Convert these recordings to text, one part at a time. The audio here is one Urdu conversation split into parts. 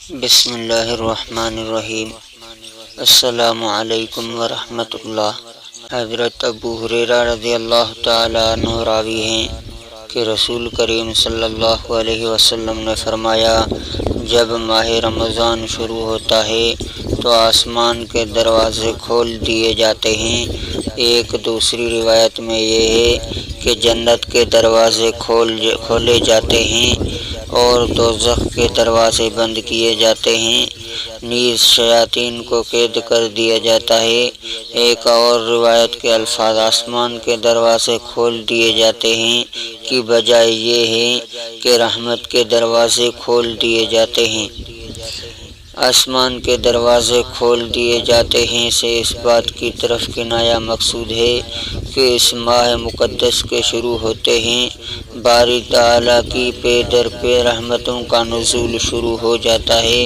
بسم اللہ الرحمن الرحیم۔ السلام علیکم ورحمۃ اللہ۔ حضرت ابو ہریرہ رضی اللہ تعالیٰ عنہ راوی ہیں کہ رسول کریم صلی اللہ علیہ وسلم نے فرمایا، جب ماہ رمضان شروع ہوتا ہے تو آسمان کے دروازے کھول دیے جاتے ہیں۔ ایک دوسری روایت میں یہ ہے کہ جنت کے دروازے کھولے جاتے ہیں اور دوزخ کے دروازے بند کیے جاتے ہیں، نیز شیاطین کو قید کر دیا جاتا ہے۔ ایک اور روایت کے الفاظ آسمان کے دروازے کھول دیے جاتے ہیں کی بجائے یہ ہے کہ رحمت کے دروازے کھول دیے جاتے ہیں۔ آسمان کے دروازے کھول دیے جاتے ہیں سے اس بات کی طرف کنایہ مقصود ہے کہ اس ماہ مقدس کے شروع ہوتے ہیں باری تعالیٰ کی پے در پے رحمتوں کا نزول شروع ہو جاتا ہے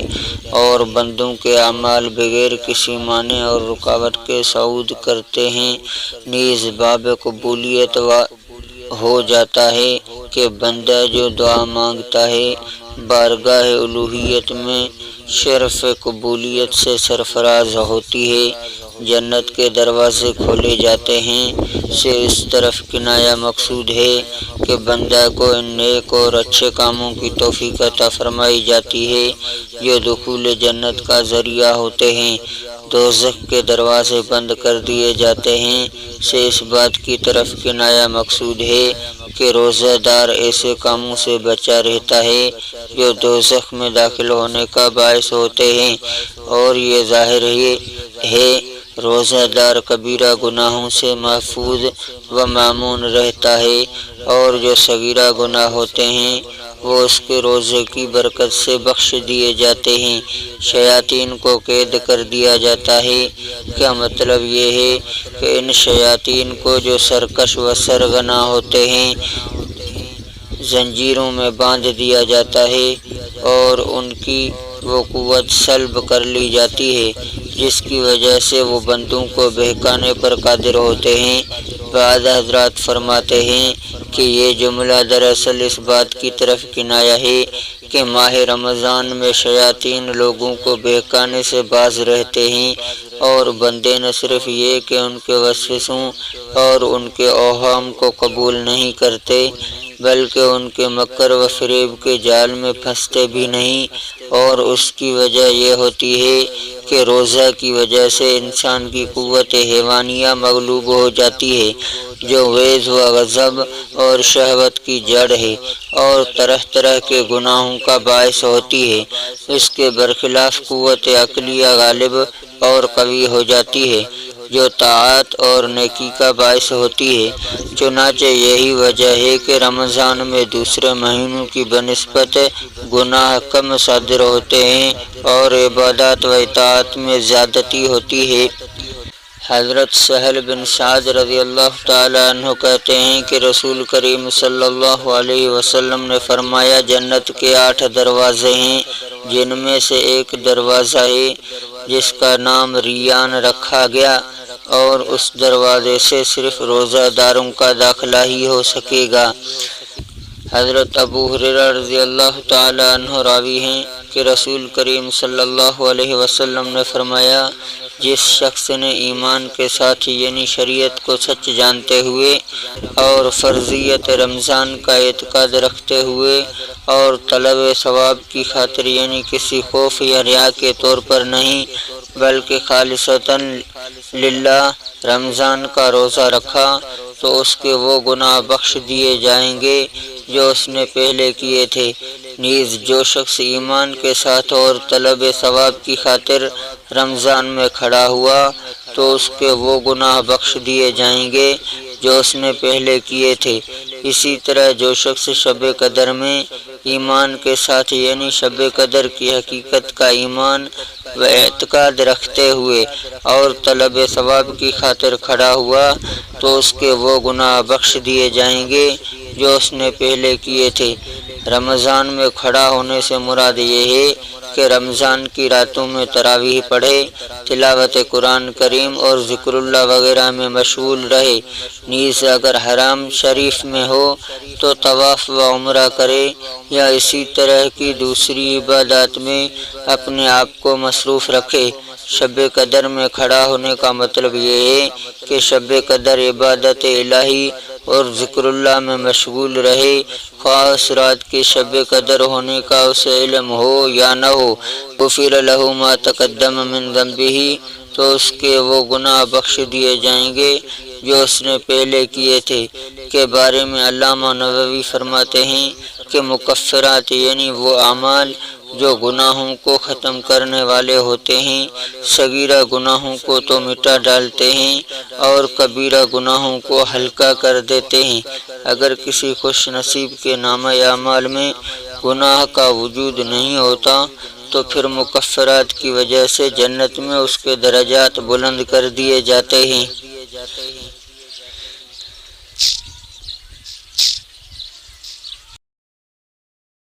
اور بندوں کے اعمال بغیر کسی مانع اور رکاوٹ کے صعود کرتے ہیں۔ نیز باب قبولیت ہو جاتا ہے کہ بندہ جو دعا مانگتا ہے بارگاہ الوہیت میں شرف قبولیت سے سرفراز ہوتی ہے۔ جنت کے دروازے کھولے جاتے ہیں سے اس طرف کنایہ مقصود ہے کہ بندہ کو ان نیک اور اچھے کاموں کی توفیق عطا فرمائی جاتی ہے جو دخول جنت کا ذریعہ ہوتے ہیں۔ دوزخ کے دروازے بند کر دیے جاتے ہیں سے اس بات کی طرف کنایہ مقصود ہے کہ روزہ دار ایسے کاموں سے بچا رہتا ہے جو دوزخ میں داخل ہونے کا باعث ہوتے ہیں، اور یہ ظاہر ہے روزہ دار کبیرہ گناہوں سے محفوظ و مامون رہتا ہے، اور جو صغیرہ گناہ ہوتے ہیں وہ اس کے روزے کی برکت سے بخش دیے جاتے ہیں۔ شیاطین کو قید کر دیا جاتا ہے، کیا مطلب یہ ہے کہ ان شیاطین کو جو سرکش و سرغنہ ہوتے ہیں زنجیروں میں باندھ دیا جاتا ہے اور ان کی وہ قوت سلب کر لی جاتی ہے جس کی وجہ سے وہ بندوں کو بہکانے پر قادر ہوتے ہیں۔ بعض حضرات فرماتے ہیں کہ یہ جملہ دراصل اس بات کی طرف کنایہ ہے کہ ماہ رمضان میں شیاطین لوگوں کو بہکانے سے باز رہتے ہیں اور بندے نہ صرف یہ کہ ان کے وسوسوں اور ان کے اوہام کو قبول نہیں کرتے بلکہ ان کے مکر و فریب کے جال میں پھنستے بھی نہیں، اور اس کی وجہ یہ ہوتی ہے کہ روزہ کی وجہ سے انسان کی قوت حیوانیہ مغلوب ہو جاتی ہے جو غیظ و غضب اور شہوت کی جڑ ہے اور طرح طرح کے گناہوں کا باعث ہوتی ہے۔ اس کے برخلاف قوت عقلیہ غالب اور قوی ہو جاتی ہے جو طاعت اور نیکی کا باعث ہوتی ہے۔ چنانچہ یہی وجہ ہے کہ رمضان میں دوسرے مہینوں کی بنسبت گناہ کم صادر ہوتے ہیں اور عبادات و اطاعت میں زیادتی ہوتی ہے۔ حضرت سہل بن سعد رضی اللہ تعالیٰ عنہ کہتے ہیں کہ رسول کریم صلی اللہ علیہ وسلم نے فرمایا، جنت کے 8 دروازے ہیں جن میں سے ایک دروازہ ہے جس کا نام ریان رکھا گیا، اور اس دروازے سے صرف روزہ داروں کا داخلہ ہی ہو سکے گا۔ حضرت ابو ہریرہ رضی اللہ تعالیٰ عنہ راوی ہیں کہ رسول کریم صلی اللہ علیہ وسلم نے فرمایا، جس شخص نے ایمان کے ساتھ یعنی شریعت کو سچ جانتے ہوئے اور فرضیت رمضان کا اعتقاد رکھتے ہوئے اور طلب ثواب کی خاطر یعنی کسی خوف یا ریا کے طور پر نہیں بلکہ خالصتاً للہ رمضان کا روزہ رکھا تو اس کے وہ گناہ بخش دیے جائیں گے جو اس نے پہلے کیے تھے۔ نیز جو شخص ایمان کے ساتھ اور طلب ثواب کی خاطر رمضان میں کھڑا ہوا تو اس کے وہ گناہ بخش دیے جائیں گے جو اس نے پہلے کیے تھے۔ اسی طرح جو شخص شب قدر میں ایمان کے ساتھ یعنی شب قدر کی حقیقت کا ایمان و اعتقاد رکھتے ہوئے اور طلب ثواب کی خاطر کھڑا ہوا تو اس کے وہ گناہ بخش دیے جائیں گے جو اس نے پہلے کیے تھے۔ رمضان میں کھڑا ہونے سے مراد یہ ہے کہ رمضان کی راتوں میں تراویح پڑھے، تلاوت قرآن کریم اور ذکر اللہ وغیرہ میں مشغول رہے۔ نیز اگر حرم شریف میں ہو تو طواف و عمرہ کرے یا اسی طرح کی دوسری عبادات میں اپنے آپ کو مصروف رکھے۔ شب قدر میں کھڑا ہونے کا مطلب یہ ہے کہ شب قدر عبادت الہی اور ذکر اللہ میں مشغول رہے، خواہ اس رات کے شب قدر ہونے کا اسے علم ہو یا نہ ہو۔ غفر لہ ما تقدم من ذنبہ، تو اس کے وہ گناہ بخش دیے جائیں گے جو اس نے پہلے کیے تھے۔ کے بارے میں علامہ نووی فرماتے ہیں کہ مکفرات یعنی وہ اعمال جو گناہوں کو ختم کرنے والے ہوتے ہیں، صغیرہ گناہوں کو تو مٹا ڈالتے ہیں اور کبیرہ گناہوں کو ہلکا کر دیتے ہیں۔ اگر کسی خوش نصیب کے نامہ اعمال میں گناہ کا وجود نہیں ہوتا تو پھر مکفرات کی وجہ سے جنت میں اس کے درجات بلند کر دیے جاتے ہیں۔